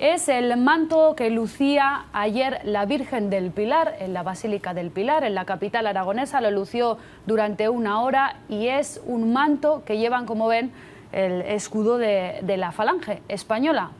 Es el manto que lucía ayer la Virgen del Pilar en la Basílica del Pilar, en la capital aragonesa. Lo lució durante una hora y es un manto que llevan, como ven, el escudo de la Falange española.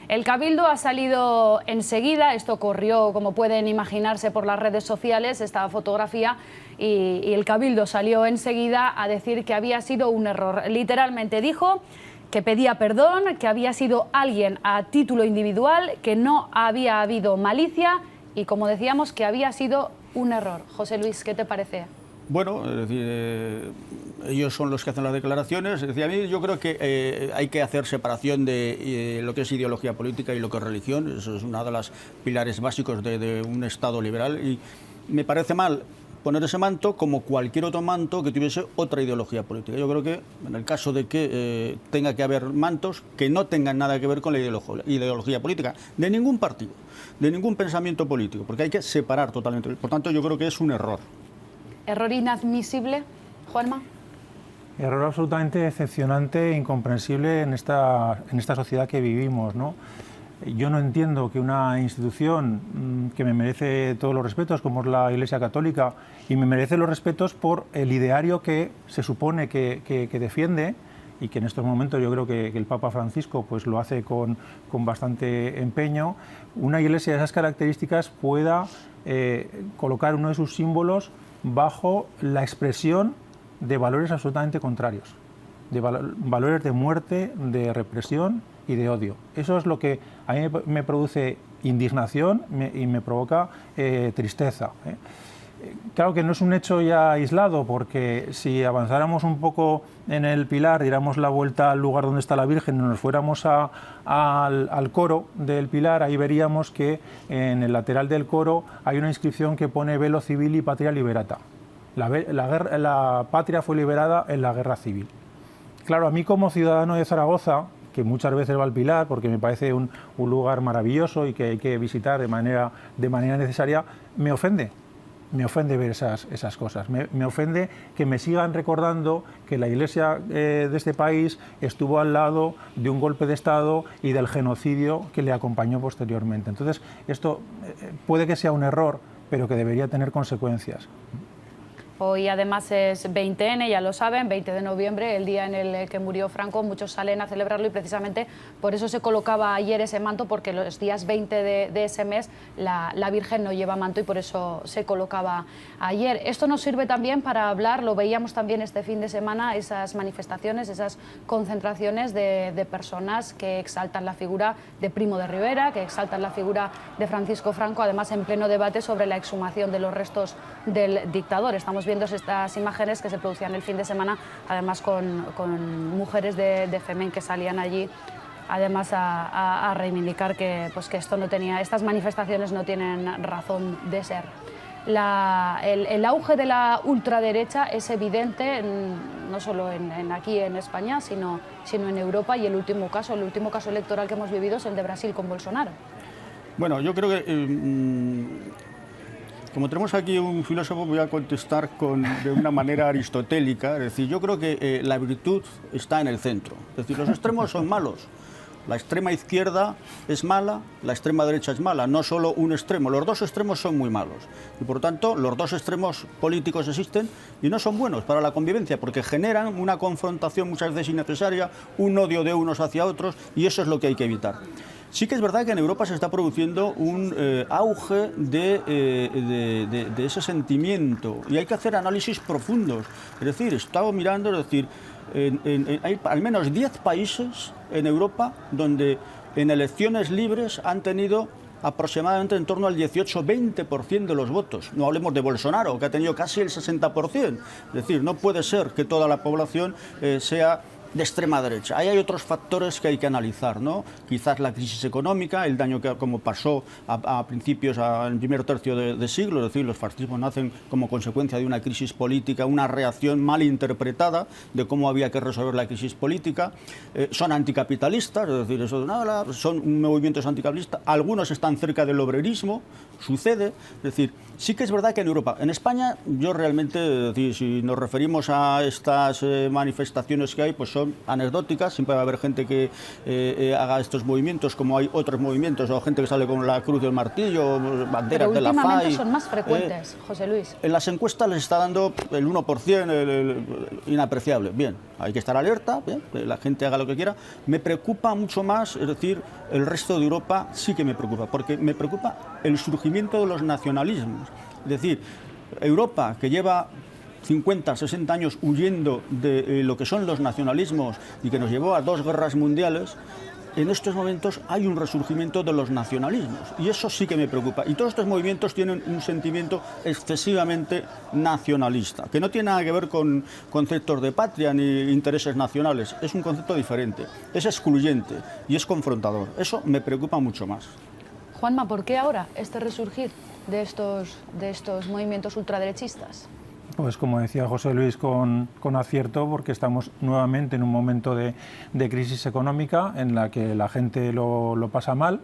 El Cabildo ha salido enseguida, esto corrió, como pueden imaginarse, por las redes sociales, esta fotografía, y el Cabildo salió enseguida a decir que había sido un error. Literalmente dijo que pedía perdón, que había sido alguien a título individual, que no había habido malicia y, como decíamos, que había sido un error. José Luis, ¿qué te parece? Bueno, es decir, ellos son los que hacen las declaraciones. Es decir, a mí yo creo que hay que hacer separación de lo que es ideología política y lo que es religión. Eso es uno de los pilares básicos de un Estado liberal. Y me parece mal poner ese manto como cualquier otro manto que tuviese otra ideología política. Yo creo que en el caso de que tenga que haber mantos que no tengan nada que ver con la ideología política de ningún partido, de ningún pensamiento político, porque hay que separar totalmente. Por tanto, yo creo que es un error. ¿Error inadmisible, Juanma? Error absolutamente decepcionante e incomprensible en esta sociedad que vivimos, ¿no? Yo no entiendo que una institución que me merece todos los respetos, como es la Iglesia Católica, y me merece los respetos por el ideario que se supone que defiende, y que en estos momentos yo creo que el Papa Francisco pues lo hace con bastante empeño, una iglesia de esas características pueda colocar uno de sus símbolos bajo la expresión de valores absolutamente contrarios, de valores de muerte, de represión y de odio. Eso es lo que a mí me produce indignación y me provoca tristeza. Claro que no es un hecho ya aislado, porque si avanzáramos un poco en el Pilar, diéramos la vuelta al lugar donde está la Virgen y nos fuéramos al coro del Pilar, ahí veríamos que en el lateral del coro hay una inscripción que pone Velo Civili Patria Liberata. La patria fue liberada en la guerra civil. Claro, a mí como ciudadano de Zaragoza, que muchas veces va al Pilar porque me parece un lugar maravilloso y que hay que visitar de manera necesaria, me ofende ver esas cosas. Me ofende que me sigan recordando que la Iglesia de este país estuvo al lado de un golpe de Estado y del genocidio que le acompañó posteriormente. Entonces, esto puede que sea un error, pero que debería tener consecuencias. Hoy además es 20N, ya lo saben, 20 de noviembre, el día en el que murió Franco. Muchos salen a celebrarlo y precisamente por eso se colocaba ayer ese manto, porque los días 20 de ese mes la Virgen no lleva manto y por eso se colocaba ayer. Esto nos sirve también para hablar, lo veíamos también este fin de semana, esas manifestaciones, esas concentraciones de personas que exaltan la figura de Primo de Rivera, que exaltan la figura de Francisco Franco, además en pleno debate sobre la exhumación de los restos del dictador. Estamos viendo estas imágenes que se producían el fin de semana, además con mujeres de FEMEN que salían allí, además a reivindicar que esto no tenía, estas manifestaciones no tienen razón de ser. El auge de la ultraderecha es evidente, no solo aquí en España, sino en Europa, y el último caso electoral que hemos vivido es el de Brasil con Bolsonaro. Bueno, yo creo que como tenemos aquí un filósofo, voy a contestar de una manera aristotélica. Es decir, yo creo que la virtud está en el centro. Es decir, los extremos son malos. La extrema izquierda es mala, la extrema derecha es mala, no solo un extremo. Los dos extremos son muy malos. Y por tanto, los dos extremos políticos existen y no son buenos para la convivencia, porque generan una confrontación muchas veces innecesaria, un odio de unos hacia otros, y eso es lo que hay que evitar. Sí que es verdad que en Europa se está produciendo un auge de ese sentimiento y hay que hacer análisis profundos. Es decir, he estado mirando, es decir, hay al menos 10 países en Europa donde en elecciones libres han tenido aproximadamente en torno al 18-20% de los votos. No hablemos de Bolsonaro, que ha tenido casi el 60%. Es decir, no puede ser que toda la población sea de extrema derecha. Ahí hay otros factores que hay que analizar, ¿no? Quizás la crisis económica, el daño que como pasó a principios, al primer tercio de siglo, es decir, los fascismos nacen como consecuencia de una crisis política, una reacción mal interpretada de cómo había que resolver la crisis política. Son anticapitalistas, es decir, eso de nada, son movimientos anticapitalistas, algunos están cerca del obrerismo, sucede, es decir, sí que es verdad que en Europa, en España, yo realmente, es decir, si nos referimos a estas manifestaciones que hay, pues son son anecdóticas, siempre va a haber gente que haga estos movimientos, como hay otros movimientos, o gente que sale con la cruz y el martillo, banderas de la FAI. Pero últimamente son más frecuentes, José Luis. En las encuestas les está dando el 1%, inapreciable. Bien, hay que estar alerta, bien, que la gente haga lo que quiera. Me preocupa mucho más, es decir, el resto de Europa sí que me preocupa, porque me preocupa el surgimiento de los nacionalismos. Es decir, Europa, que lleva 50, 60 años huyendo de lo que son los nacionalismos y que nos llevó a 2 guerras mundiales, en estos momentos hay un resurgimiento de los nacionalismos y eso sí que me preocupa. Y todos estos movimientos tienen un sentimiento excesivamente nacionalista, que no tiene nada que ver con conceptos de patria ni intereses nacionales. Es un concepto diferente, es excluyente y es confrontador. Eso me preocupa mucho más. Juanma, ¿por qué ahora este resurgir de estos movimientos ultraderechistas? Pues como decía José Luis con acierto, porque estamos nuevamente en un momento de crisis económica en la que la gente lo pasa mal.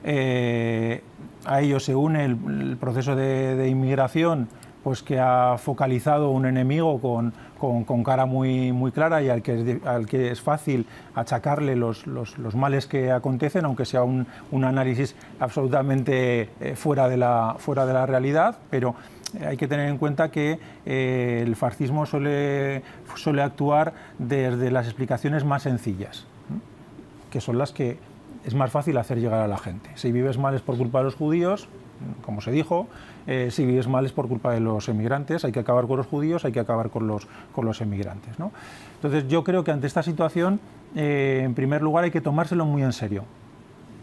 A ello se une el proceso de inmigración, pues que ha focalizado un enemigo con cara muy clara y al que es fácil achacarle los males que acontecen, aunque sea un análisis absolutamente fuera de la realidad, pero hay que tener en cuenta que el fascismo suele actuar desde las explicaciones más sencillas, que son las que es más fácil hacer llegar a la gente. Si vives mal es por culpa de los judíos, como se dijo, si vives mal es por culpa de los emigrantes, hay que acabar con los judíos, hay que acabar con los emigrantes, ¿no? Entonces yo creo que ante esta situación, en primer lugar hay que tomárselo muy en serio.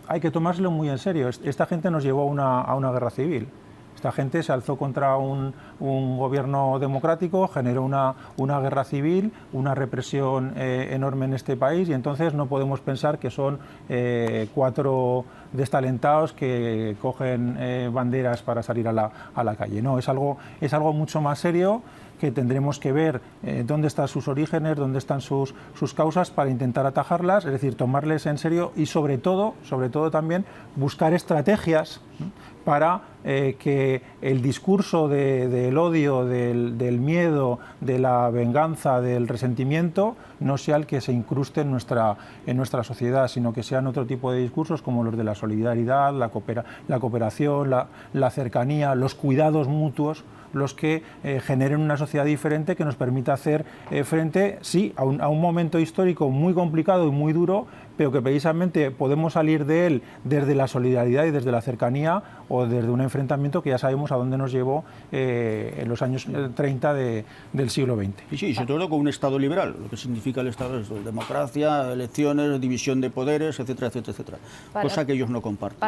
Hay que tomárselo muy en serio. Esta gente nos llevó a una guerra civil. Esta gente se alzó contra un gobierno democrático, generó una guerra civil, una represión enorme en este país y entonces no podemos pensar que son 4 destalentados que cogen banderas para salir a la calle. No, es algo mucho más serio, que tendremos que ver dónde están sus orígenes, dónde están sus causas para intentar atajarlas, es decir, tomarles en serio y sobre todo también buscar estrategias para que el discurso del odio, del miedo, de la venganza, del resentimiento no sea el que se incruste en nuestra sociedad, sino que sean otro tipo de discursos como los de la solidaridad, la cooperación, la cercanía, los cuidados mutuos, los que generen una sociedad diferente que nos permita hacer frente, sí, a un momento histórico muy complicado y muy duro, pero que precisamente podemos salir de él desde la solidaridad y desde la cercanía o desde un enfrentamiento que ya sabemos a dónde nos llevó en los años 30 del siglo XX. Y sí, sobre todo con un Estado liberal, lo que significa el Estado es democracia, elecciones, división de poderes, etcétera, etcétera, etcétera, cosa que ellos no comparten.